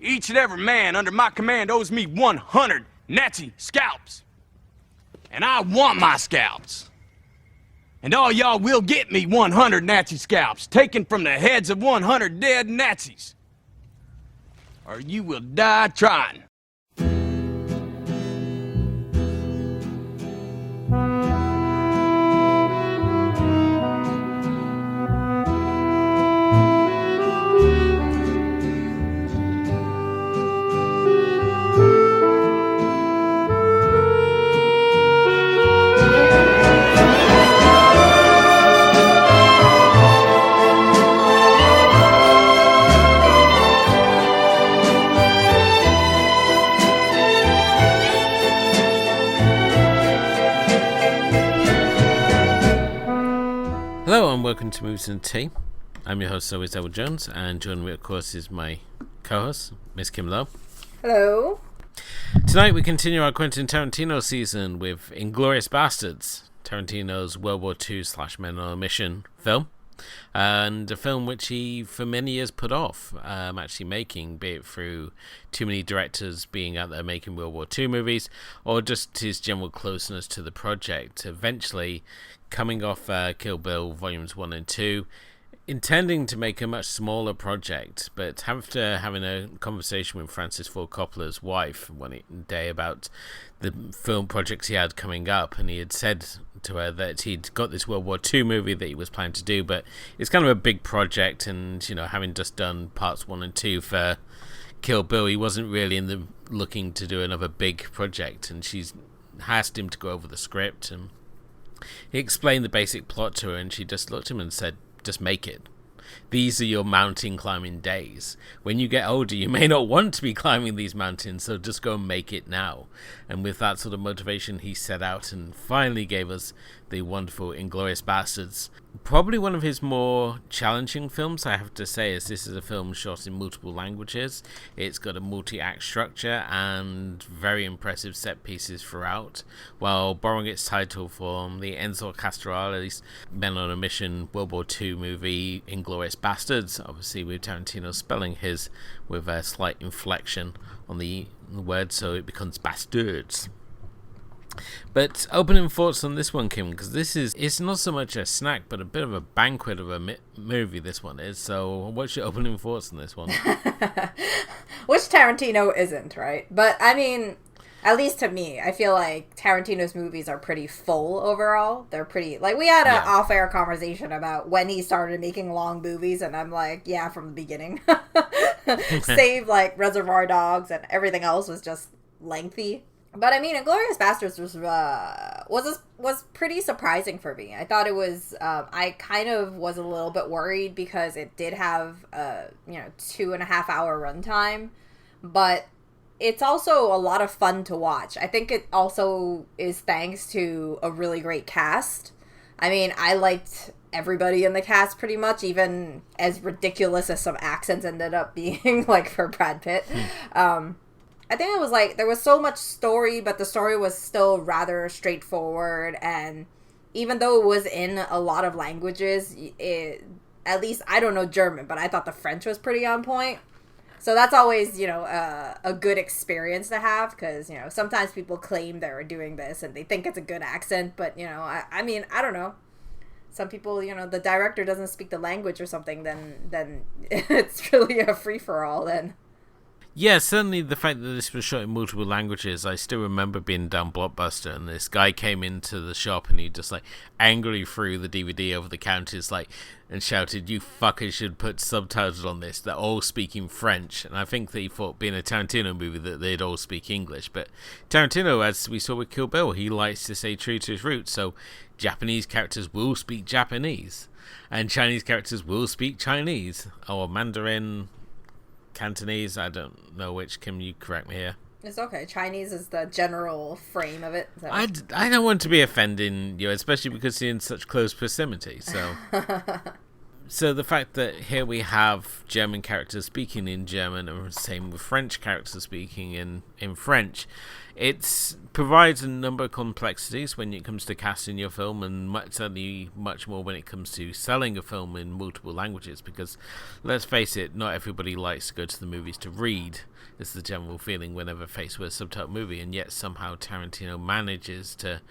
Each and every man under my command owes me 100 Nazi scalps. And I want my scalps. And all y'all will get me 100 Nazi scalps, taken from the heads of 100 dead Nazis. Or you will die trying. Hello and welcome to Movies and Tea. I'm your host, always Edward Jones, and joining me, of course, is my co-host, Miss Kim Lowe. Hello. Tonight we continue our Quentin Tarantino season with Inglorious Basterds, Tarantino's World War II / Men on a Mission film, and a film which he for many years put off actually making, be it through too many directors being out there making World War II movies, or just his general closeness to the project. Eventually coming off Kill Bill Volumes 1 and 2, intending to make a much smaller project, but after having a conversation with Francis Ford Coppola's wife one day about the film projects he had coming up, and he had said to her that he'd got this World War II movie that he was planning to do, but it's kind of a big project, and you know, having just done parts 1 and 2 for Kill Bill, he wasn't really looking to do another big project, and she's asked him to go over the script, and he explained the basic plot to her, and she just looked at him and said, just make it. These are your mountain climbing days. When you get older, you may not want to be climbing these mountains, so just go and make it now. And with that sort of motivation, he set out and finally gave us the wonderful Inglorious Basterds. Probably one of his more challenging films, I have to say, as this is a film shot in multiple languages. It's got a multi-act structure and very impressive set pieces throughout, while borrowing its title from the Enzo Castellari's Men on a Mission World War II movie Inglorious Basterds, obviously with Tarantino spelling his with a slight inflection on the word, so it becomes Bastards. But opening thoughts on this one, Kim, because it's not so much a snack but a bit of a banquet of a movie, this one is. So what's your opening thoughts on this one? Which Tarantino isn't, right? But I mean, at least to me, I feel like Tarantino's movies are pretty full overall. They're pretty, like, we had an off-air conversation about when he started making long movies, and I'm like, yeah, from the beginning. Save like Reservoir Dogs, and everything else was just lengthy. But I mean, Inglorious Basterds was pretty surprising for me. I thought it was. I kind of was a little bit worried because it did have 2.5 hour runtime, but it's also a lot of fun to watch. I think it also is thanks to a really great cast. I mean, I liked everybody in the cast pretty much, even as ridiculous as some accents ended up being, like for Brad Pitt. I think it was like, there was so much story, but the story was still rather straightforward, and even though it was in a lot of languages, at least, I don't know German, but I thought the French was pretty on point. So that's always, a good experience to have, because, sometimes people claim they're doing this and they think it's a good accent, but, I mean, I don't know. Some people, the director doesn't speak the language or something, then it's really a free-for-all then. Yeah, certainly the fact that this was shot in multiple languages. I still remember being down Blockbuster and this guy came into the shop and he just like angrily threw the DVD over the counters and shouted, "You fuckers should put subtitles on this. They're all speaking French." And I think that he thought, being a Tarantino movie, that they'd all speak English. But Tarantino, as we saw with Kill Bill, he likes to stay true to his roots. So Japanese characters will speak Japanese and Chinese characters will speak Chinese or Mandarin, Cantonese, I don't know which. Can you correct me here? It's okay. Chinese is the general frame of it. So. I don't want to be offending you, especially because you're in such close proximity. So So the fact that here we have German characters speaking in German, and same with French characters speaking in French, it provides a number of complexities when it comes to casting your film, and certainly much more when it comes to selling a film in multiple languages, because let's face it, not everybody likes to go to the movies to read. It's the general feeling whenever faced with a subtitled movie, and yet somehow Tarantino manages to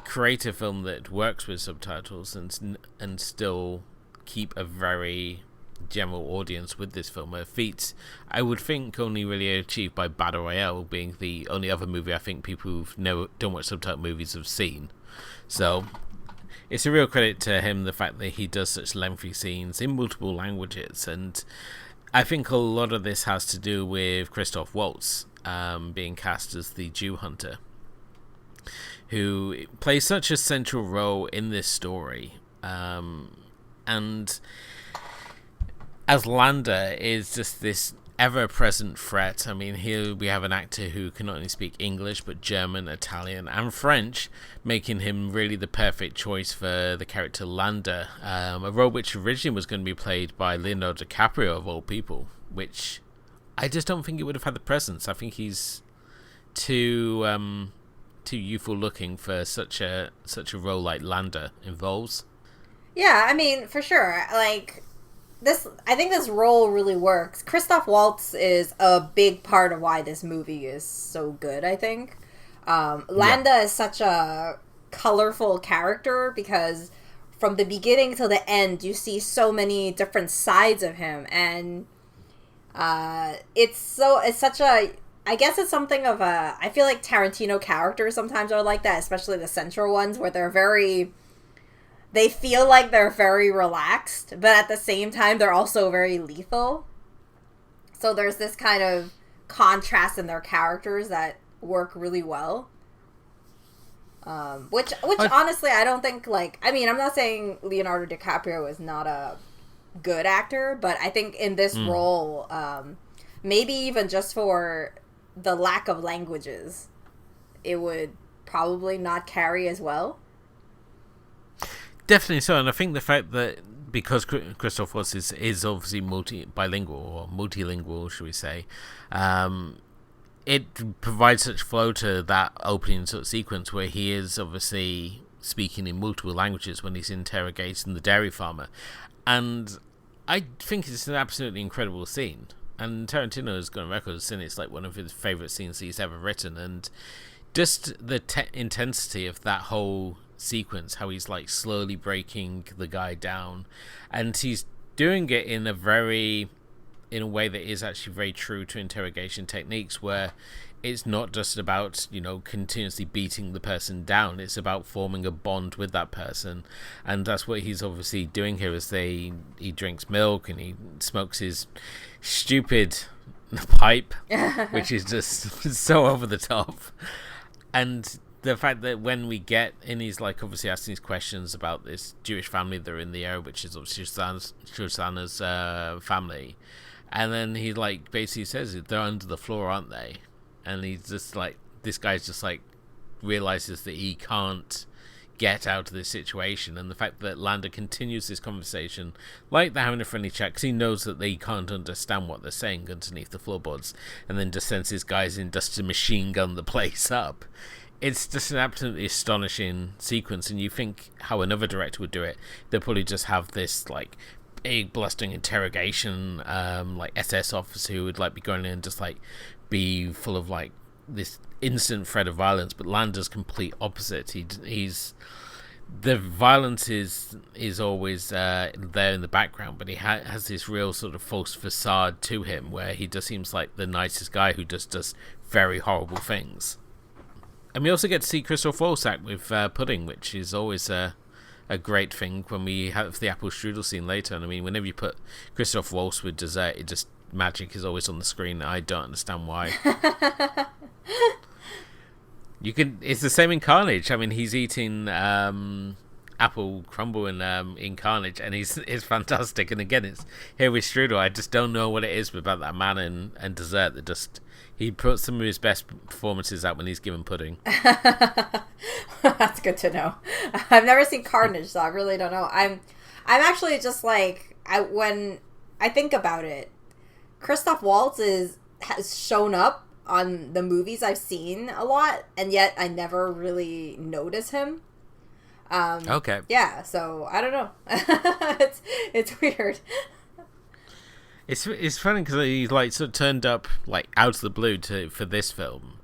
create a film that works with subtitles and still keep a very general audience with this film. A feat I would think only really achieved by Battle Royale, being the only other movie I think people who've never don't watch subtitled movies have seen. So it's a real credit to him, the fact that he does such lengthy scenes in multiple languages. And I think a lot of this has to do with Christoph Waltz being cast as the Jew hunter, who plays such a central role in this story. And as Landa is just this ever-present threat. I mean, here we have an actor who can not only speak English, but German, Italian, and French, making him really the perfect choice for the character Landa, a role which originally was going to be played by Leonardo DiCaprio, of all people, which I just don't think he would have had the presence. I think he's too youthful looking for such a role like Landa involves. Yeah, I mean, for sure. Like, I think this role really works. Christoph Waltz is a big part of why this movie is so good, I think. Landa is such a colorful character because from the beginning till the end, you see so many different sides of him. And it's such a... I guess it's something of a... I feel like Tarantino characters sometimes are like that, especially the central ones, where they're very... They feel like they're very relaxed, but at the same time, they're also very lethal. So there's this kind of contrast in their characters that work really well. Which honestly, I don't think, like... I mean, I'm not saying Leonardo DiCaprio is not a good actor, but I think in this role, maybe even just for the lack of languages, it would probably not carry as well. Definitely so, and I think the fact that because Christoph Waltz is obviously bilingual or multilingual, should we say, it provides such flow to that opening sort of sequence where he is obviously speaking in multiple languages when he's interrogating the dairy farmer, and I think it's an absolutely incredible scene. And Tarantino has gone on record as saying it's like one of his favourite scenes he's ever written, and just the intensity of that whole sequence, how he's like slowly breaking the guy down, and he's doing it in a way that is actually very true to interrogation techniques, where it's not just about, continuously beating the person down, it's about forming a bond with that person. And that's what he's obviously doing here, is he drinks milk and he smokes his stupid pipe, which is just so over the top. And the fact that when we get in, he's like obviously asking these questions about this Jewish family that are in the area, which is obviously Shoshana's family, and then he like basically says they're under the floor, aren't they? And he's just like, this guy's just like realizes that he can't get out of this situation, and the fact that Landa continues this conversation like they're having a friendly chat, because he knows that they can't understand what they're saying underneath the floorboards, and then just sends his guys in just to machine gun the place up. It's just an absolutely astonishing sequence, and you think how another director would do it. They'll probably just have this like big blustering interrogation, like SS officer who would like be going in and just like be full of like this instant threat of violence. But Landa's complete opposite. He's the violence is always there in the background, but he has this real sort of false facade to him, where he just seems like the nicest guy who just does very horrible things. And we also get to see Christoph Waltz act with pudding, which is always a great thing when we have the apple strudel scene later. And I mean, whenever you put Christoph Waltz with dessert, magic is always on the screen. I don't understand why. It's the same in Carnage. I mean, he's eating apple crumble in Carnage, and it's fantastic. And again, it's here with strudel. I just don't know what it is about that man and dessert that just... He puts some of his best performances out when he's given pudding. That's good to know. I've never seen Carnage, so I really don't know. I'm actually just like, when I think about it, Christoph Waltz has shown up on the movies I've seen a lot, and yet I never really notice him. Okay. Yeah, so I don't know. it's weird. It's funny because he like sort of turned up like out of the blue for this film.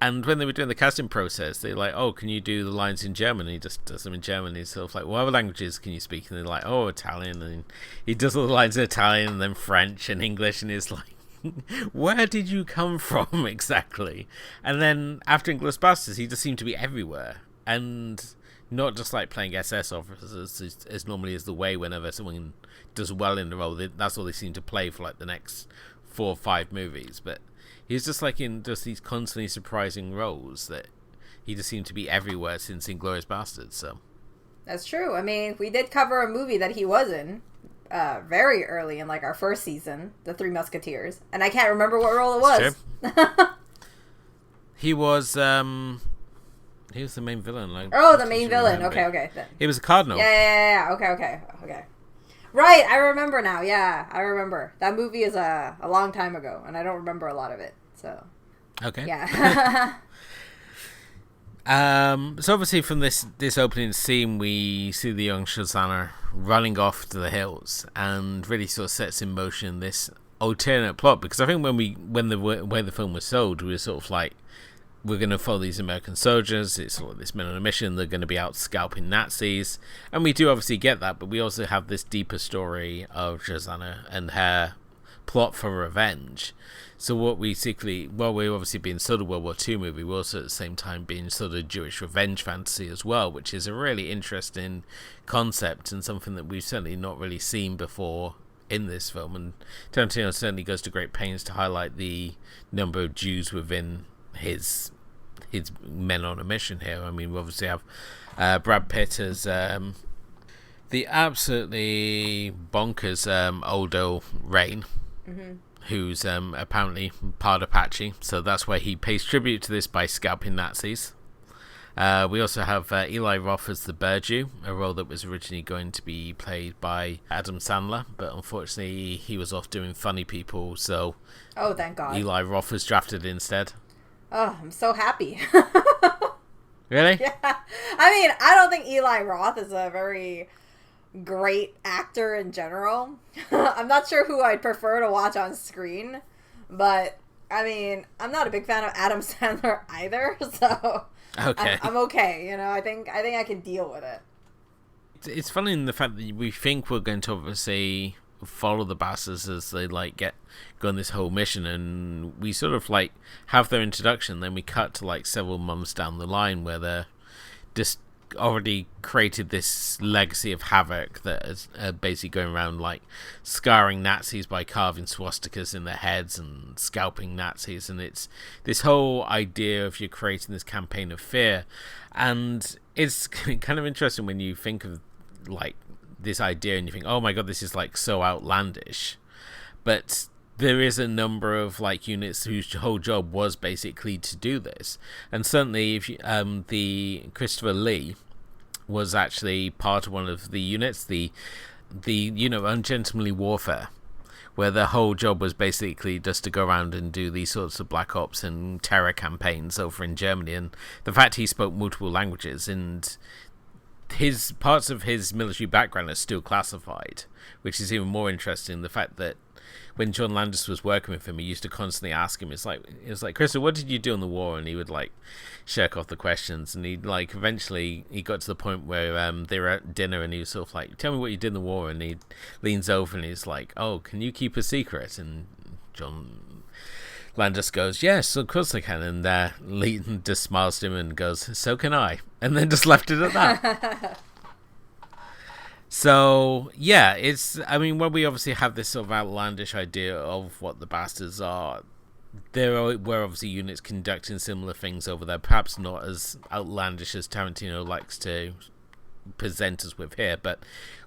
And when they were doing the casting process, they're like, "Oh, can you do the lines in German?" And he just does them in German. He's sort of like, "What other languages can you speak?" And they're like, "Oh, Italian." And he does all the lines in Italian and then French and English. And he's like, "Where did you come from exactly?" And then after Inglourious Basterds, he just seemed to be everywhere, and not just like playing SS officers as normally is the way whenever someone does well in the role. That's all they seem to play for like the next 4 or 5 movies, but. He's just like in just these constantly surprising roles that he just seemed to be everywhere since Inglorious Basterds. So that's true. I mean, we did cover a movie that he was in very early in like our first season, The Three Musketeers, and I can't remember what role it was. He was the main villain. Like, the main villain. Okay. He was a cardinal. Yeah. Okay. Right, I remember now. Yeah, I remember. That movie is a long time ago, and I don't remember a lot of it. So, okay. Yeah. So obviously from this opening scene, we see the young Shosanna running off to the hills, and really sort of sets in motion this alternate plot. Because I think when the way the film was sold, we were sort of like, we're going to follow these American soldiers. It's sort of this men on a mission. They're going to be out scalping Nazis. And we do obviously get that, but we also have this deeper story of Shosanna and her plot for revenge. So what we we're obviously being sort of World War II movie, we're also at the same time being sort of Jewish revenge fantasy as well, which is a really interesting concept and something that we've certainly not really seen before in this film. And Tarantino certainly goes to great pains to highlight the number of Jews within his men on a mission here. I mean, we obviously have Brad Pitt as the absolutely bonkers Aldo Rain, who's apparently part Apache, so that's why he pays tribute to this by scalping Nazis. We also have Eli Roth as the Burju, a role that was originally going to be played by Adam Sandler, but unfortunately he was off doing Funny People, so thank God. Eli Roth was drafted instead. Oh, I'm so happy. Really? Yeah. I mean, I don't think Eli Roth is a very great actor in general. I'm not sure who I'd prefer to watch on screen, but I mean, I'm not a big fan of Adam Sandler either, so okay. I'm okay. You know, I think I can deal with it. It's funny in the fact that we think we're going to obviously follow the bastards as they like go on this whole mission, and we sort of like have their introduction, then we cut to like several months down the line where they're just already created this legacy of havoc that is basically going around like scarring Nazis by carving swastikas in their heads and scalping Nazis, and it's this whole idea of you creating this campaign of fear. And it's kind of interesting when you think of like this idea and you think, oh my god, this is like so outlandish, but there is a number of like units whose whole job was basically to do this. And certainly if you, the Christopher Lee was actually part of one of the units, the ungentlemanly warfare, where the whole job was basically just to go around and do these sorts of black ops and terror campaigns over in Germany. And the fact he spoke multiple languages and his parts of his military background are still classified, which is even more interesting. The fact that when John Landis was working with him, he used to constantly ask him, it was like, Chris, what did you do in the war? And he would like shirk off the questions, and eventually he got to the point where they were at dinner and he was sort of like, tell me what you did in the war. And he leans over and he's like, oh, can you keep a secret? And John Landis goes, yes, of course I can. And Leighton just smiles to him and goes, so can I. And then just left it at that. So, yeah, when we obviously have this sort of outlandish idea of what the bastards are, there were obviously units conducting similar things over there, perhaps not as outlandish as Tarantino likes to present us with here. But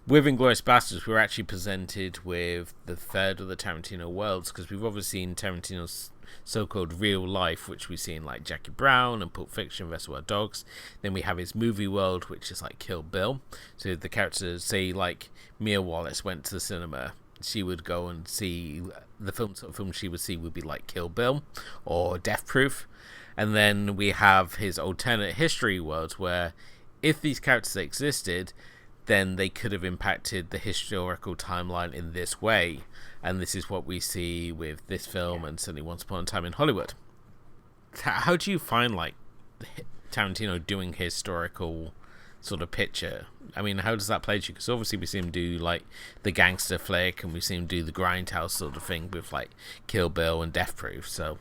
with Inglorious Basterds, we're actually presented with the third of the Tarantino worlds, because we've obviously seen Tarantino's so-called real life, which we've seen like Jackie Brown and Pulp Fiction, Reservoir Dogs. Then we have his movie world, which is like Kill Bill. So the characters, say like Mia Wallace went to the cinema, she would go and see the sort of film she would see would be like Kill Bill or Death Proof. And then we have his alternate history worlds, where if these characters existed, then they could have impacted the historical timeline in this way. And this is what we see with this film and certainly Once Upon a Time in Hollywood. How do you find like Tarantino doing historical sort of picture? I mean, how does that play to you? Because obviously we see him do like the gangster flick, and we see him do the grindhouse sort of thing with like Kill Bill and Death Proof. So,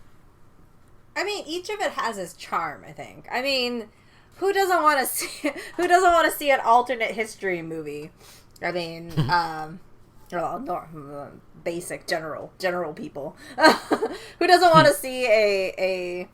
I mean, each of it has its charm, I think. I mean, who doesn't want to see? Who doesn't want to see an alternate history movie? I mean, well, no, basic general people. Who doesn't want to see a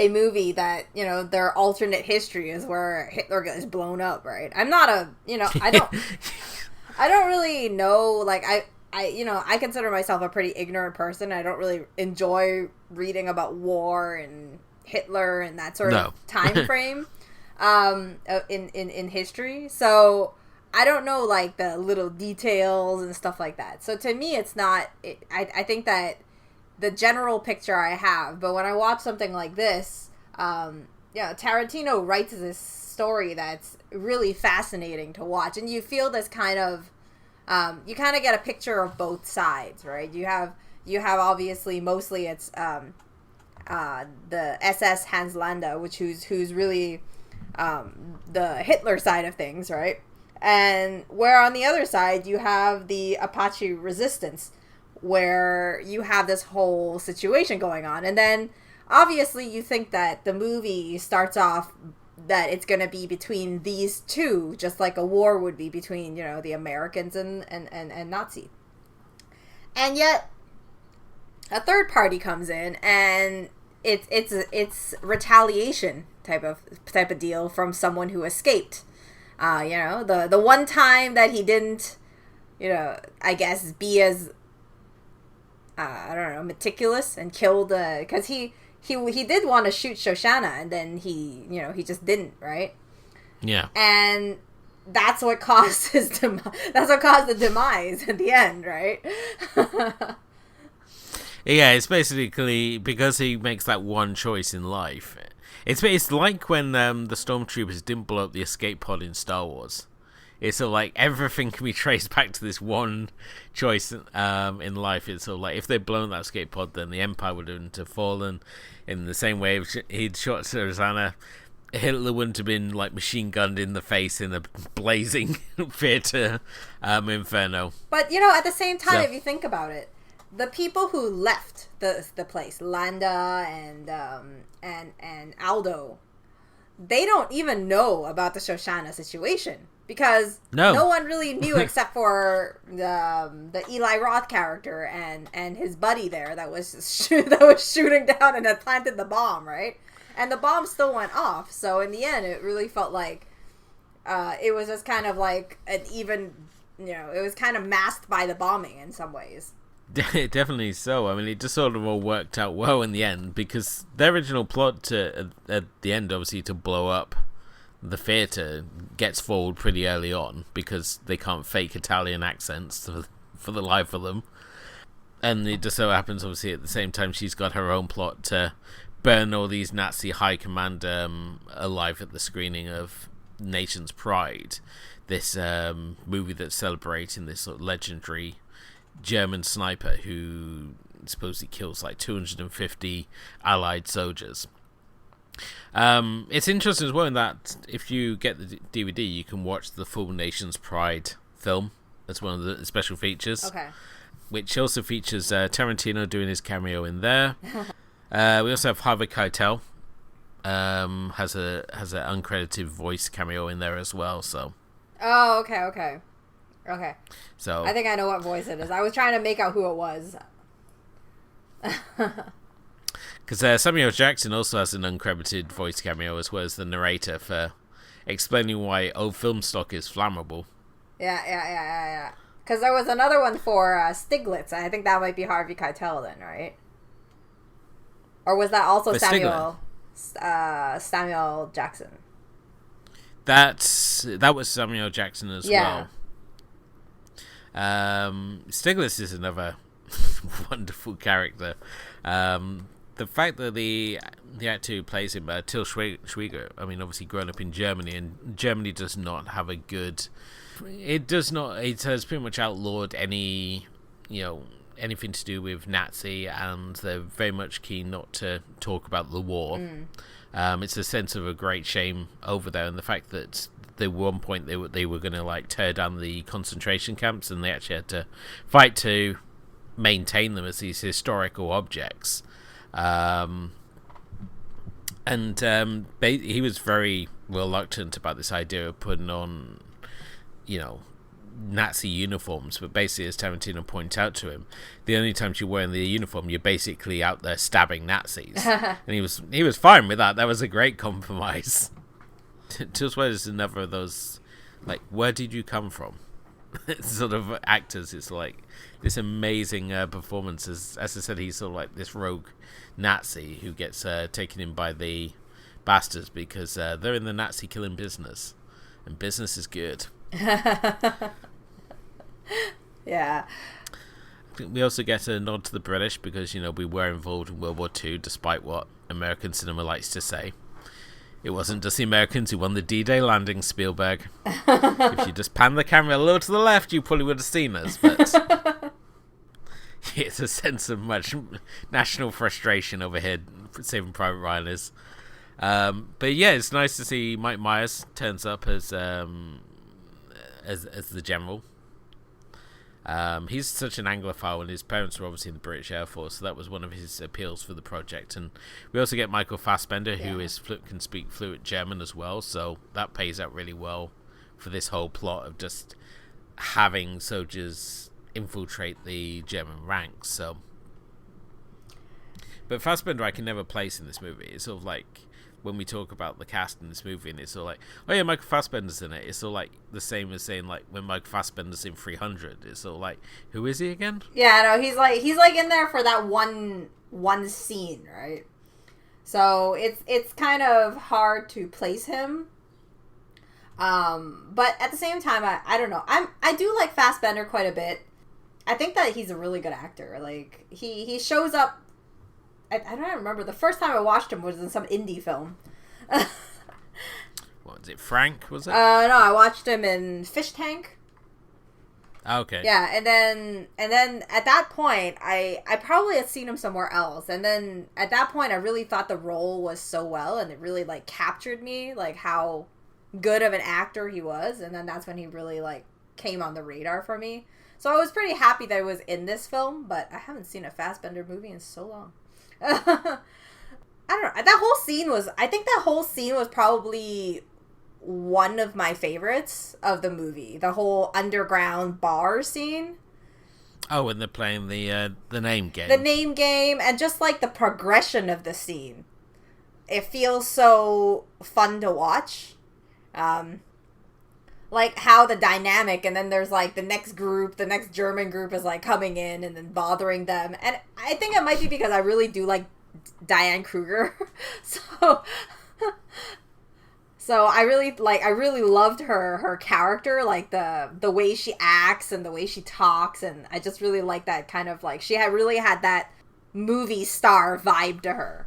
movie that, their alternate history is where Hitler gets blown up, right? I'm not I don't really know, like, I consider myself a pretty ignorant person. I don't really enjoy reading about war and Hitler and that sort of time frame in history. So I don't know, like, the little details and stuff like that. So to me, it's not... I think that the general picture I have, but when I watch something like this, Tarantino writes this story that's really fascinating to watch. And you feel this kind of... you kind of get a picture of both sides, right? You have obviously, mostly it's the SS Hans Landa, who's really the Hitler side of things, right? And where on the other side you have the Apache resistance, where you have this whole situation going on. And then obviously you think that the movie starts off that it's going to be between these two, just like a war would be between, the Americans and Nazi. And yet a third party comes in, and it's retaliation type of deal from someone who escaped. The one time that he didn't, I guess, be as meticulous and killed, because he did want to shoot Shoshana, and then he just didn't, right? Yeah. And that's what caused that's what caused the demise at the end, right? Yeah, it's basically because he makes that one choice in life. It's like when the stormtroopers didn't blow up the escape pod in Star Wars. It's sort of like everything can be traced back to this one choice in life. It's sort of like if they'd blown that escape pod, then the Empire would have fallen. In the same way, if he'd shot Susanna, Hitler wouldn't have been like machine gunned in the face in a blazing theater inferno. But at the same time, if you think about it, the people who left the place, Landa and Aldo, they don't even know about the Shoshana situation, because no one really knew except for the Eli Roth character and his buddy there that was shooting down and had planted the bomb, right? And the bomb still went off. So in the end, it really felt like it was just kind of like an even, it was kind of masked by the bombing in some ways. Definitely so. I mean, it just sort of all worked out well in the end, because the original plot at the end, obviously, to blow up the theater gets forward pretty early on, because they can't fake Italian accents for the life of them. And it just so happens, obviously, at the same time, she's got her own plot to burn all these Nazi high command alive at the screening of Nation's Pride, this movie that's celebrating this sort of legendary German sniper who supposedly kills like 250 Allied soldiers. It's interesting as well in that if you get the DVD, you can watch the full Nation's Pride film. That's one of the special features. Okay. Which also features Tarantino doing his cameo in there. We also have Harvey Keitel. Has an uncredited voice cameo in there as well. So. Oh, okay. So I think I know what voice it is. I was trying to make out who it was. Because Samuel Jackson also has an uncredited voice cameo, as well as the narrator for explaining why old film stock is flammable. Yeah. Because there was another one for Stiglitz. I think that might be Harvey Keitel then, right? Or was that also For Samuel Jackson? That was Samuel Jackson as well. Stiglitz is another wonderful character. The fact that the actor who plays him, Til Schweiger, I mean, obviously grown up in Germany, and Germany does not have a good. It has pretty much outlawed any, anything to do with Nazi, and they're very much keen not to talk about the war. It's a sense of a great shame over there, and the fact that at one point they were going to tear down the concentration camps, and they actually had to fight to maintain them as these historical objects. He was very reluctant about this idea of putting on, Nazi uniforms, but basically, as Tarantino points out to him, the only time you're wearing the uniform, you're basically out there stabbing Nazis. And he was fine with that. That was a great compromise. Til Schweiger is another of those, where did you come from? Sort of actors. It's this amazing performance. As I said, he's sort of this rogue Nazi who gets taken in by the bastards because they're in the Nazi killing business, and business is good. Yeah. We also get a nod to the British because we were involved in World War II, despite what American cinema likes to say. It wasn't just the Americans who won the D-Day landing, Spielberg. If you just pan the camera a little to the left, you probably would have seen us, but it's a sense of much national frustration over here. Saving Private Ryan is. But yeah, it's nice to see Mike Myers turns up as the general. He's such an Anglophile, and his parents were obviously in the British Air Force, so that was one of his appeals for the project. And we also get Michael Fassbender, who can speak fluent German as well, so that pays out really well for this whole plot of just having soldiers infiltrate the German ranks. So, but Fassbender I can never place in this movie. It's sort of when we talk about the cast in this movie, and it's sort of oh yeah, Michael Fassbender's in it. It's sort of the same as saying when Michael Fassbender's in 300. It's sort of who is he again? Yeah, no, he's in there for that one scene, right? So it's kind of hard to place him. But at the same time, I don't know. I do like Fassbender quite a bit. I think that he's a really good actor. He shows up. I don't remember. The first time I watched him was in some indie film. What was it? Frank, was it? No, I watched him in Fish Tank. Okay. Yeah, and then at that point, I probably had seen him somewhere else. And then at that point, I really thought the role was so well, and it really captured me, how good of an actor he was. And then that's when he really came on the radar for me. So I was pretty happy that he was in this film, but I haven't seen a Fassbender movie in so long. I don't know. I think that whole scene was probably one of my favorites of the movie. The whole underground bar scene. Oh, when they're playing the name game. The name game, and just the progression of the scene. It feels so fun to watch. How the dynamic, and then there's the next German group is coming in and then bothering them. And I think it might be because I really do like Diane Kruger. So I really loved her character, the way she acts and the way she talks, and I just really like that kind of she really had that movie star vibe to her.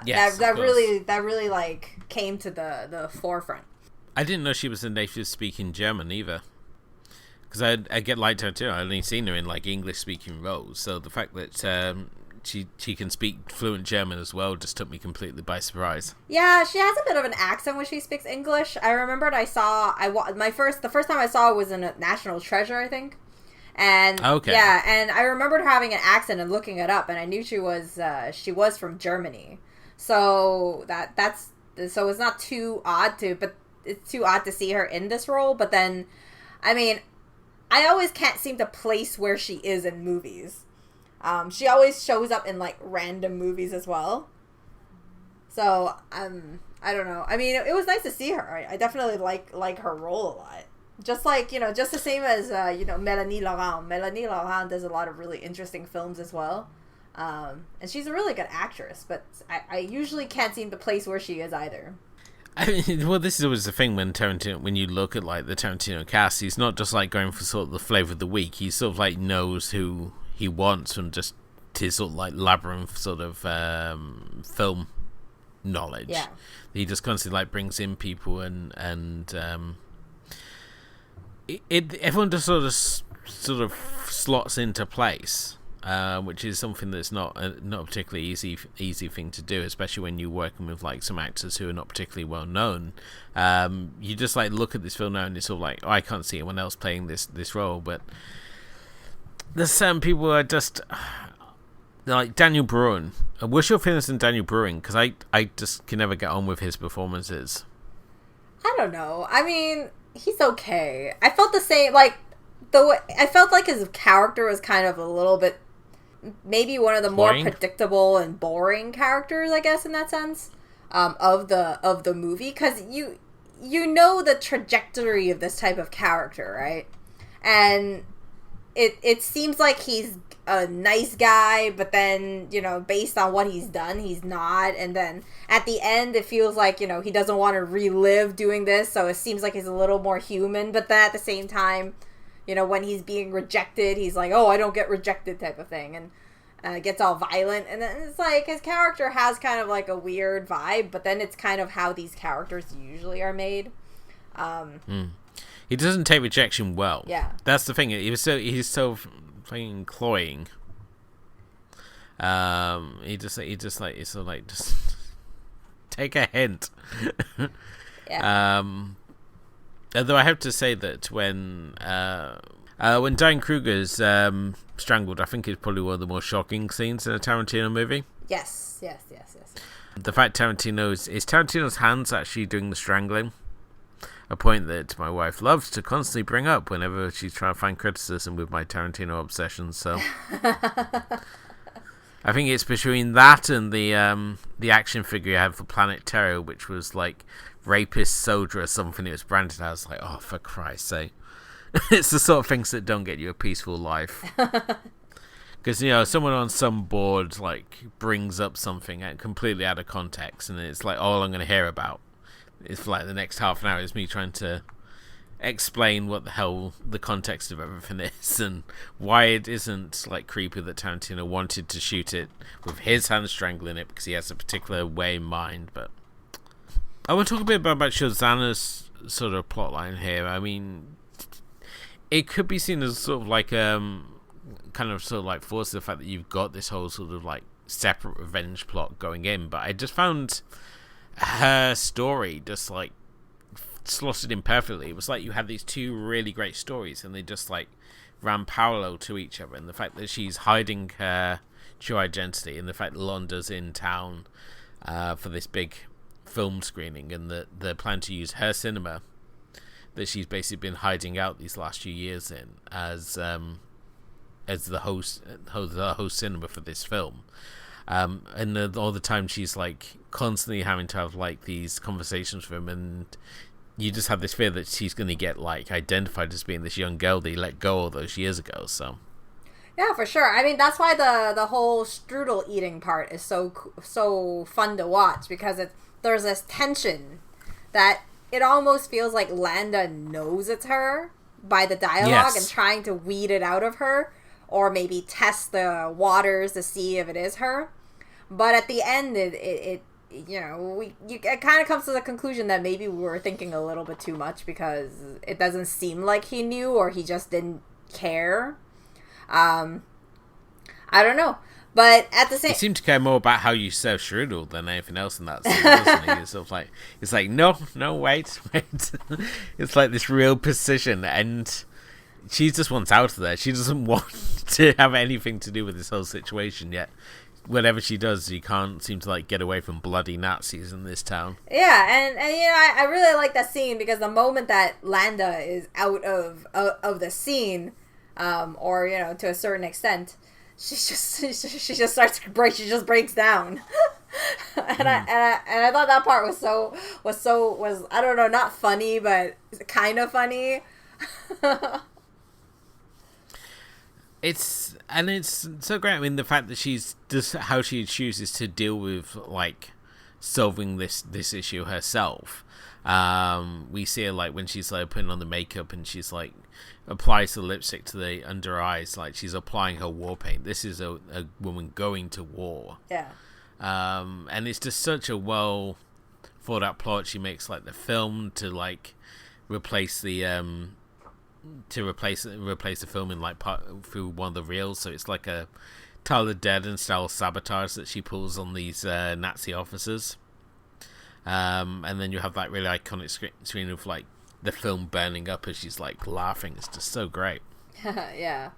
Yes, that really came to the forefront. I didn't know she was a native speaking German either, because I get liked her too. I only seen her in English speaking roles, so the fact that she can speak fluent German as well just took me completely by surprise. Yeah, she has a bit of an accent when she speaks English. I remembered the first time I saw it was in National Treasure, I think. And okay. Yeah, and I remembered her having an accent and looking it up, and I knew she was from Germany. So so it's not too odd but it's too odd to see her in this role. But then, I mean, I always can't seem to place where she is in movies. She always shows up in random movies as well. So I don't know. I mean, it was nice to see her. I definitely like her role a lot. Just like, just the same as Melanie Laurent. Melanie Laurent does a lot of really interesting films as well. And she's a really good actress, but I usually can't seem to place where she is either. I mean, well, this is always the thing when you look at like the Tarantino cast, he's not just like going for sort of the flavor of the week. He sort of like knows who he wants from just his sort of like labyrinth sort of film knowledge. Yeah. He just constantly like brings in people and everyone just sort of slots into place. Which is something that's not a particularly easy thing to do, especially when you're working with like some actors who are not particularly well known. You just like look at this film now and it's sort of like, oh, I can't see anyone else playing this role, but there's some people who are just like Daniel Bruin. What's your feelings on Daniel Bruin? Because I just can never get on with his performances. I don't know. I mean, he's okay. I felt the same. Like I felt like his character was kind of a little bit. Maybe one of the more predictable and boring characters, I guess, in that sense, of the movie, because you know the trajectory of this type of character, right? And it seems like he's a nice guy, but then based on what he's done, he's not. And then at the end, it feels like he doesn't want to relive doing this, so it seems like he's a little more human. But then at the same time, when he's being rejected, he's like, oh, I don't get rejected type of thing. And gets all violent. And then it's like his character has kind of like a weird vibe, but then it's kind of how these characters usually are made. He doesn't take rejection well. Yeah. That's the thing. He's so fucking cloying. It's sort of like, just take a hint. Yeah. Although I have to say that when Diane Kruger's strangled, I think it's probably one of the more shocking scenes in a Tarantino movie. Yes. The fact Tarantino's hands actually doing the strangling, a point that my wife loves to constantly bring up whenever she's trying to find criticism with my Tarantino obsession. So I think it's between that and the action figure I have for Planet Terror, which was like rapist soldier or something it was branded as. Like, oh, for Christ's sake. It's the sort of things that don't get you a peaceful life. Because someone on some board like brings up something completely out of context, and it's like all I'm going to hear about is for like the next half an hour is me trying to explain what the hell the context of everything is and why it isn't like creepy that Tarantino wanted to shoot it with his hand strangling it because he has a particular way in mind. But I want to talk a bit about Shosanna's sort of plotline here. I mean, it could be seen as sort of like kind of sort of like force the fact that you've got this whole sort of like separate revenge plot going in, but I just found her story just like slotted in perfectly. It was like you had these two really great stories and they just like ran parallel to each other, and the fact that she's hiding her true identity and the fact that Londa's in town for this big film screening and that they're planning to use her cinema that she's basically been hiding out these last few years in as the host cinema for this film, and all the time she's like constantly having to have like these conversations with him, and you just have this fear that she's going to get like identified as being this young girl that he let go all those years ago. So yeah, for sure. I mean, that's why the whole strudel eating part is so fun to watch, because there's this tension that it almost feels like Landa knows it's her by the dialogue and trying to weed it out of her, or maybe test the waters to see if it is her. But at the end, it kind of comes to the conclusion that maybe we were thinking a little bit too much, because it doesn't seem like he knew, or he just didn't care. I don't know. But at the same, he seemed to care more about how you serve strudel than anything else in that scene, doesn't he? It's sort of like, it's like no, wait. It's like this real precision, and she just wants out of there. She doesn't want to have anything to do with this whole situation yet. Whatever she does, she can't seem to like get away from bloody Nazis in this town. Yeah, and I really like that scene, because the moment that Landa is out of the scene, or to a certain extent, she just starts to break. She just breaks down. I thought that part was I don't know, not funny, but kind of funny. It's so great. I mean, the fact that she's just how she chooses to deal with like solving this issue herself. We see her like when she's like putting on the makeup and she's like applies the lipstick to the under eyes, like she's applying her war paint. This is a woman going to war. Yeah. And it's just such a well thought out plot. She makes like the film to like replace the replace the film in like through one of the reels, so it's like a Tyler Durden style sabotage that she pulls on these Nazi officers. And then you have that really iconic screen of like the film burning up as she's like laughing. It's just so great. Yeah.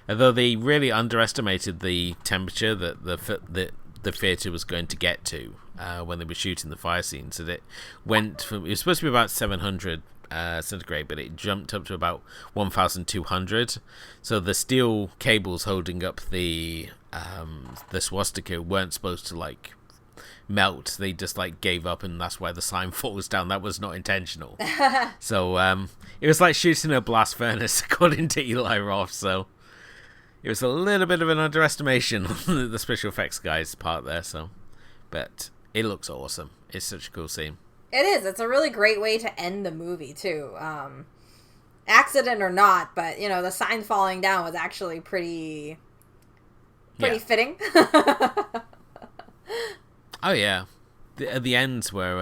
Although they really underestimated the temperature that the theatre was going to get to when they were shooting the fire scenes, and it was supposed to be about 700 centigrade, but it jumped up to about 1,200. So the steel cables holding up the swastika weren't supposed to like melt. They just like gave up, and that's why the sign falls down. That was not intentional. So it was like shooting a blast furnace, according to Eli Roth. So it was a little bit of an underestimation on the special effects guys' part there. So, but it looks awesome. It's such a cool scene. It is. It's a really great way to end the movie too. Accident or not, but you know, the sign falling down was actually pretty fitting. Oh yeah, at the ends where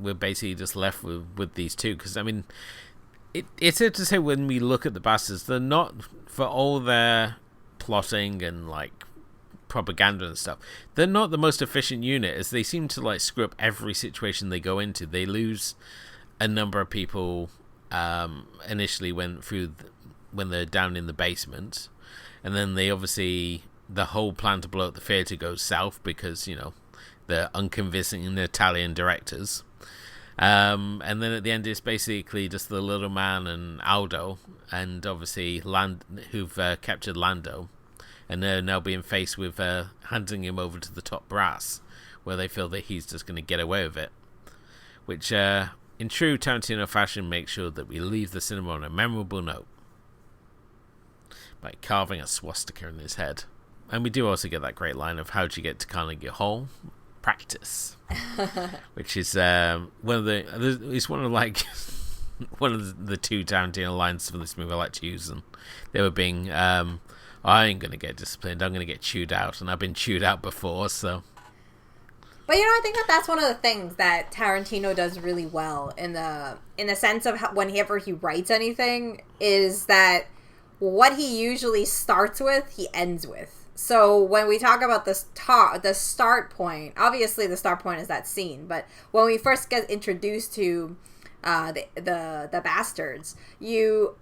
we're basically just left with these two, because I mean, it's hard to say when we look at the bastards, they're not, for all their plotting and like propaganda and stuff, they're not the most efficient unit, as they seem to like screw up every situation they go into. They lose a number of people initially when they're down in the basement, and then they obviously, the whole plan to blow up the theater goes south because, you know, they're unconvincing Italian directors. And then at the end, it's basically just the little man and Aldo, and obviously who've captured Lando, and they're now being faced with handing him over to the top brass, where they feel that he's just going to get away with it. Which, in true Tarantino fashion, makes sure that we leave the cinema on a memorable note by carving a swastika in his head. And we do also get that great line of "How'd you get to Carnegie Hall? Practice," which is one of the two Tarantino lines from this movie I like to use, and they were being, "I ain't gonna get disciplined. I'm gonna get chewed out, and I've been chewed out before." So, but you know, I think that's one of the things that Tarantino does really well in the sense of how, whenever he writes anything, is that what he usually starts with, he ends with. So when we talk about the start point, obviously the start point is that scene. But when we first get introduced to the bastards, you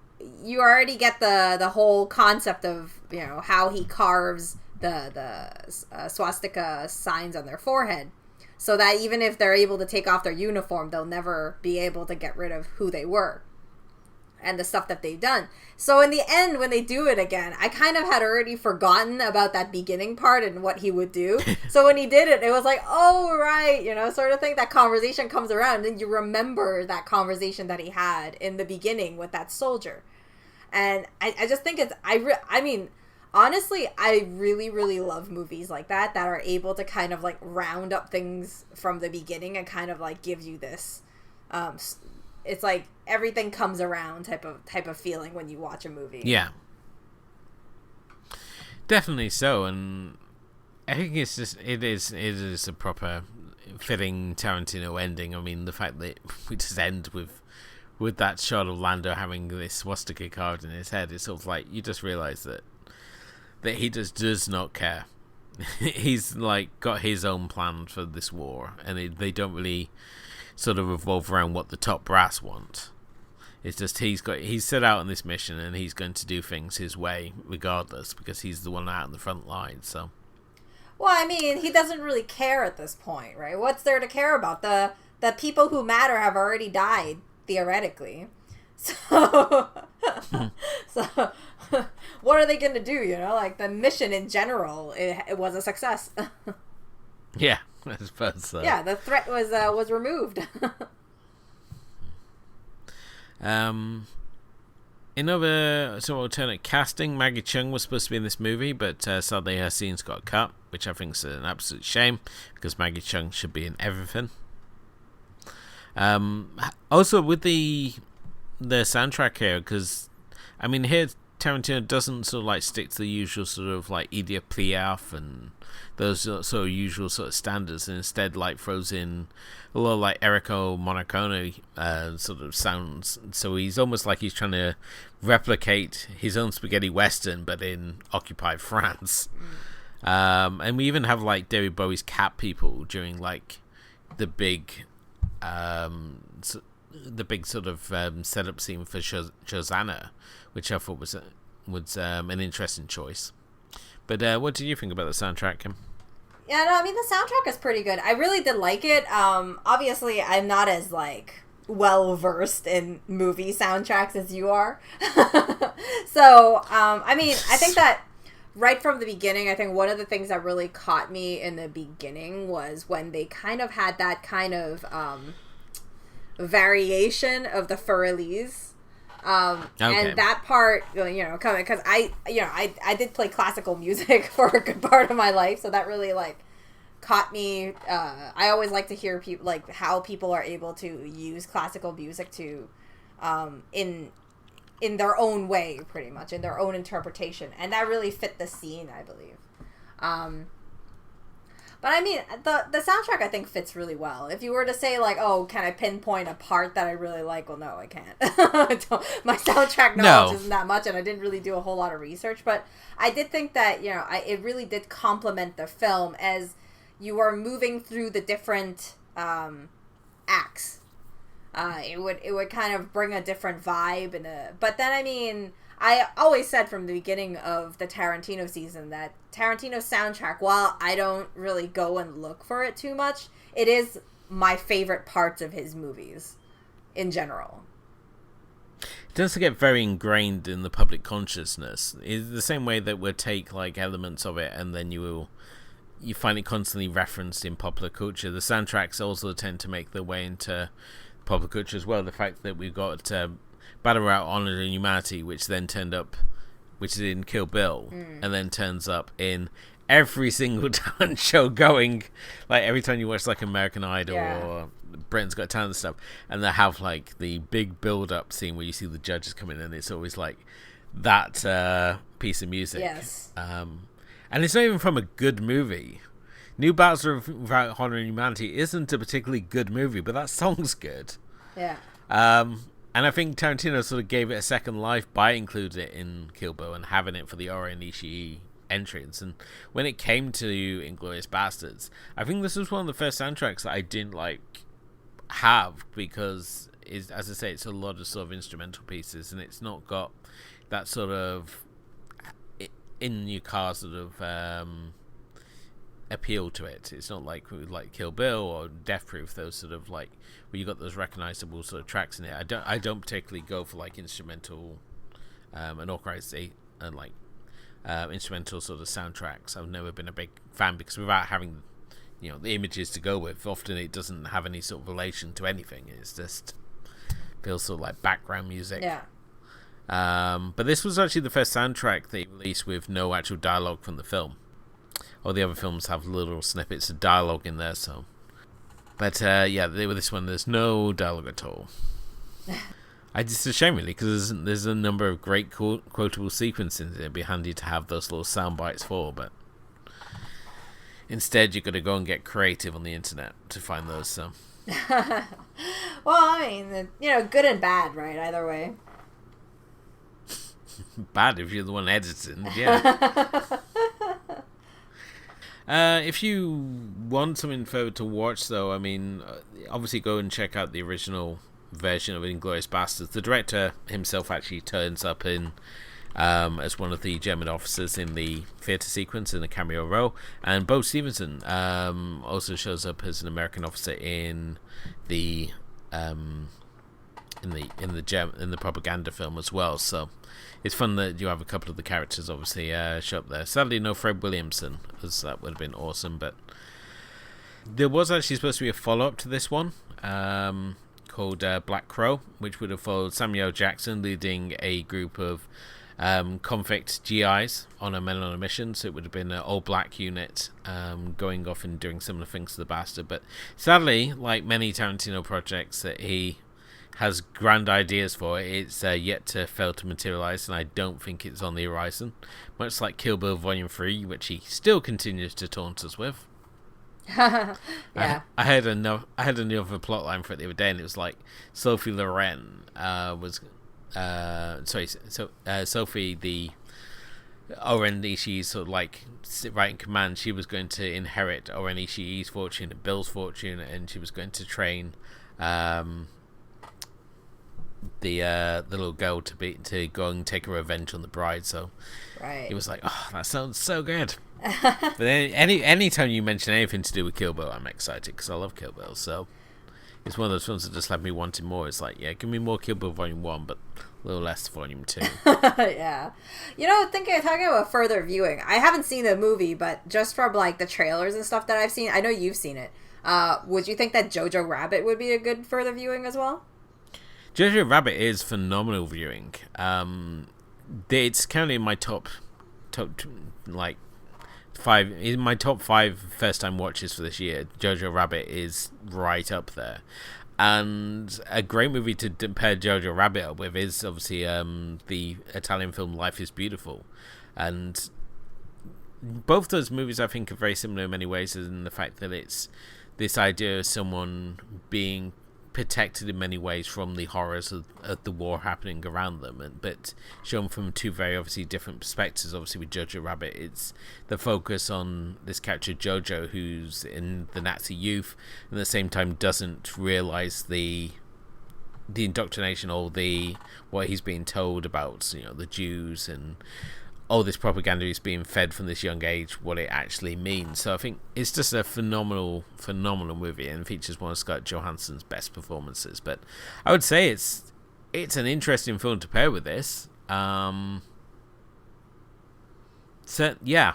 already get the whole concept of, you know, how he carves the swastika signs on their forehead, so that even if they're able to take off their uniform, they'll never be able to get rid of who they were and the stuff that they've done. So in the end, when they do it again, I kind of had already forgotten about that beginning part and what he would do. So when he did it, it was like, oh, right, you know, sort of thing. That conversation comes around, and you remember that conversation that he had in the beginning with that soldier. And I just think I mean, honestly, I really, really love movies like that are able to kind of like round up things from the beginning and kind of like give you this, it's like everything comes around type of feeling when you watch a movie. Yeah, definitely so. And I think it is a proper fitting Tarantino ending. I mean, the fact that we just end with that shot of Lando having this swastika carved in his head, it's sort of like you just realize that he just does not care. He's like got his own plan for this war, and they don't really sort of revolve around what the top brass want. It's just he's set out on this mission, and he's going to do things his way regardless, because he's the one out in the front line. So, well, I mean, he doesn't really care at this point, right? What's there to care about? The people who matter have already died, theoretically. So so what are they going to do, you know? Like, the mission in general, it was a success. Yeah. I suppose so. Yeah, the threat was removed. In other sort of alternate casting, Maggie Cheung was supposed to be in this movie, but sadly her scenes got cut, which I think is an absolute shame because Maggie Cheung should be in everything. Also with the soundtrack here, because I mean here Tarantino doesn't sort of like stick to the usual sort of like Edith Piaf and those sort of usual sort of standards, and instead like throws in a lot of like Enrico Morricone sort of sounds. So he's almost like he's trying to replicate his own spaghetti western, but in occupied France. And we even have like David Bowie's cat people during like the big sort of setup scene for Shosanna, which I thought was an interesting choice. But what do you think about the soundtrack, Kim? Yeah, no, I mean, the soundtrack is pretty good. I really did like it. Obviously, I'm not as, like, well-versed in movie soundtracks as you are. So, I mean, I think that right from the beginning, I think one of the things that really caught me in the beginning was when they kind of had that kind of variation of the Fur-Elise. Okay. And that part, you know, coming because I did play classical music for a good part of my life, so that really like caught me. I always like to hear people like how people are able to use classical music to, in their own way, pretty much in their own interpretation, and that really fit the scene, I believe. But I mean, the soundtrack I think fits really well. If you were to say like, oh, can I pinpoint a part that I really like? Well, no, I can't. My soundtrack knowledge isn't that much, and I didn't really do a whole lot of research. But I did think that, you know, it really did complement the film as you are moving through the different acts. It would kind of bring a different vibe but then I mean, I always said from the beginning of the Tarantino season that Tarantino's soundtrack, while I don't really go and look for it too much, it is my favorite parts of his movies in general. It does get very ingrained in the public consciousness. It's the same way that we'll take like elements of it and then you find it constantly referenced in popular culture. The soundtracks also tend to make their way into popular culture as well. The fact that we've got Battle Royale, Honor and Humanity, which is in Kill Bill, and then turns up in every single talent show going, like every time you watch like American Idol or Britain's Got Talent and stuff, and they have like the big build-up scene where you see the judges come in, and it's always like that piece of music. Yes. And it's not even from a good movie. New Battle Without Honor and Humanity isn't a particularly good movie, but that song's good. Yeah. And I think Tarantino sort of gave it a second life by including it in Kill Bill and having it for the Ori Nishi entrance. And when it came to Inglorious Basterds, I think this was one of the first soundtracks that I didn't like have because, as I say, it's a lot of sort of instrumental pieces and it's not got that sort of in your car sort of appeal to it. It's not like Kill Bill or Death Proof, those sort of like where you got those recognizable sort of tracks in it. I don't particularly go for like instrumental and authorized and like instrumental sort of soundtracks. I've never been a big fan because without having, you know, the images to go with, often it doesn't have any sort of relation to anything. It's just feels sort of like background music. Yeah. But this was actually the first soundtrack they released with no actual dialogue from the film. All the other films have little snippets of dialogue in there, so. But yeah, with this one, there's no dialogue at all. It's a shame, really, because there's a number of great quotable sequences it'd be handy to have those little sound bites for, but instead you've got to go and get creative on the internet to find those. So. Well, I mean, you know, good and bad, right? Either way. Bad if you're the one editing, yeah. If you want something further to watch, though, I mean, obviously go and check out the original version of Inglorious Basterds. The director himself actually turns up in as one of the German officers in the theatre sequence in a cameo role, and Bo Stevenson also shows up as an American officer in the propaganda film as well. So it's fun that you have a couple of the characters obviously show up there. Sadly, no Fred Williamson, because that would have been awesome. But there was actually supposed to be a follow-up to this one, called Black Crow, which would have followed Samuel Jackson leading a group of convict GIs on a men on a mission. So it would have been an all-black unit going off and doing similar things to the Bastard. But sadly, like many Tarantino projects that he has grand ideas for, it's yet to fail to materialize, and I don't think it's on the horizon. Much like Kill Bill Volume 3, which he still continues to taunt us with. Yeah. I had another plot line for it the other day, and it was like Sophie Loren was Sophie, the Oren Ishii's sort of like right in command. She was going to inherit Oren Ishii's fortune and Bill's fortune, and she was going to train the little girl to go and take her revenge on the bride. So Right. it was like, oh, that sounds so good. But then anytime you mention anything to do with Kill Bill, I'm excited because I love Kill Bill. So it's one of those films that just left me wanting more. It's like, yeah, give me more Kill Bill Volume 1, but a little less Volume 2. Yeah. Talking about further viewing, I haven't seen the movie, but just from like the trailers and stuff that I've seen, I know you've seen it. Would you think that Jojo Rabbit would be a good further viewing as well? Jojo Rabbit is phenomenal viewing. It's currently in my top like 5, in my top 5 first time watches for this year. Jojo Rabbit is right up there, and a great movie to pair Jojo Rabbit up with is obviously the Italian film Life is Beautiful, and both those movies I think are very similar in many ways, in the fact that it's this idea of someone being protected in many ways from the horrors of the war happening around them, but shown from two very obviously different perspectives. Obviously with Jojo Rabbit, it's the focus on this character Jojo, who's in the Nazi youth, and at the same time doesn't realize the indoctrination or what he's being told about, the Jews and all this propaganda is being fed from this young age, what it actually means. So I think it's just a phenomenal movie, and features one of Scarlett Johansson's best performances. But I would say it's an interesting film to pair with this. So yeah,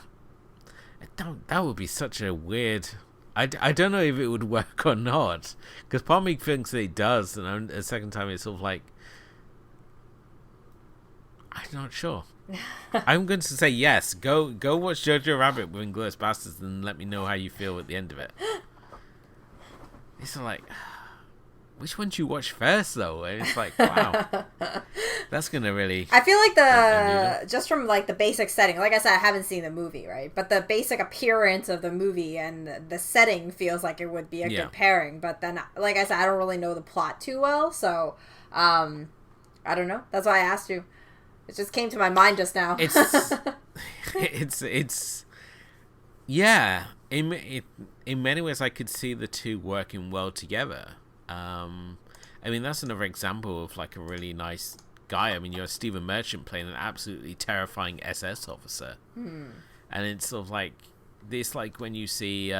that would be such a weird. I don't know if it would work or not, because part of me thinks that it does, and a second time it's sort of like, I'm not sure. I'm going to say yes. Go watch Jojo Rabbit with Inglorious Basterds and let me know how you feel at the end of it. It's like, which one do you watch first though? And it's like, wow, that's gonna really. I feel like just from like the basic setting. Like I said, I haven't seen the movie, right? But the basic appearance of the movie and the setting feels like it would be a good pairing. But then, like I said, I don't really know the plot too well, so I don't know. That's why I asked you. It just came to my mind just now. It's yeah. In many ways, I could see the two working well together. I mean, that's another example of like a really nice guy. I mean, you have Stephen Merchant playing an absolutely terrifying SS officer, and it's sort of like this, like when you see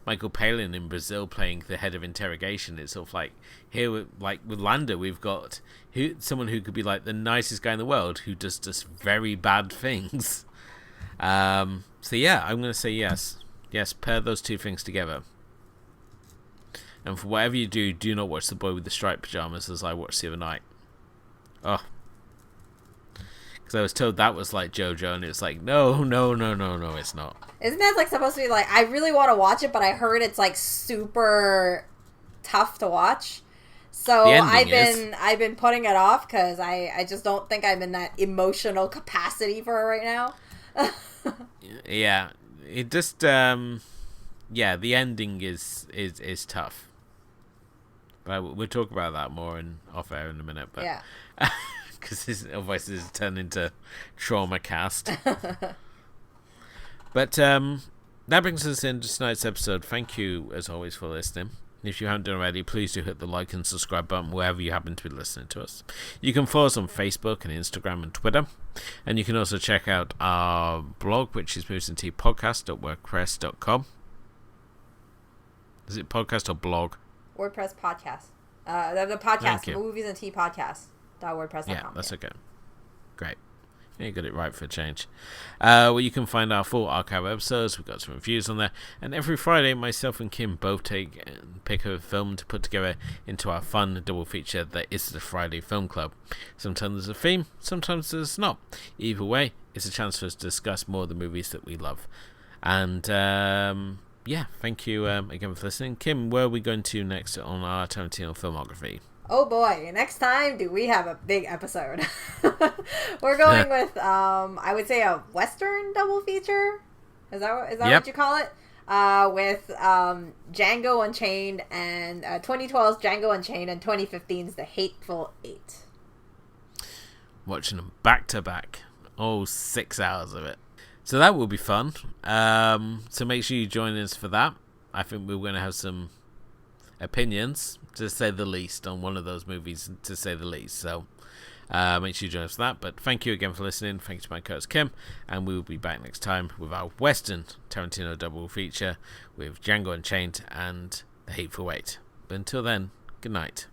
Michael Palin in Brazil playing the head of interrogation. It's sort of like here, like with Landa, we've got someone who could be like the nicest guy in the world who does just very bad things. So yeah, I'm going to say yes. Yes, pair those two things together. And for whatever you do not watch The Boy with the Striped Pajamas as I watched the other night. Oh. Because I was told that was like JoJo, and it's like, no, it's not. Isn't that like supposed to be like, I really want to watch it, but I heard it's like super tough to watch. So I've been putting it off because I just don't think I'm in that emotional capacity for it right now. Yeah, it just the ending is tough. But we'll talk about that more off air in a minute. But yeah, because otherwise this has turned into trauma cast. But that brings us into tonight's episode. Thank you as always for listening. If you haven't done already, please do hit the like and subscribe button wherever you happen to be listening to us. You can follow us on Facebook and Instagram and Twitter. And you can also check out our blog, which is moviesandteapodcast.wordpress.com. Is it podcast or blog? WordPress podcast. The podcast, Movies and Tea Podcast. .wordpress.com. Yeah, that's okay. Great. You got it right for a change. Well, you can find our full archive episodes. We've got some reviews on there. And every Friday, myself and Kim both pick a film to put together into our fun double feature that is the Friday Film Club. Sometimes there's a theme, sometimes there's not. Either way, it's a chance for us to discuss more of the movies that we love. And yeah, thank you again for listening. Kim, where are we going to next on our Tarantino filmography? Oh boy, next time do we have a big episode. We're going with, I would say a Western double feature. Is that Yep. what you call it? With Django Unchained and 2012's Django Unchained and 2015's The Hateful Eight. Watching them back to back. 6 hours of it. So that will be fun. So make sure you join us for that. I think we're going to have some opinions, to say the least, on one of those movies, to say the least. So make sure you join us for that. But thank you again for listening. Thanks to my co-host Kim, and we will be back next time with our Western Tarantino double feature with Django Unchained and The Hateful Eight. But until then, good night.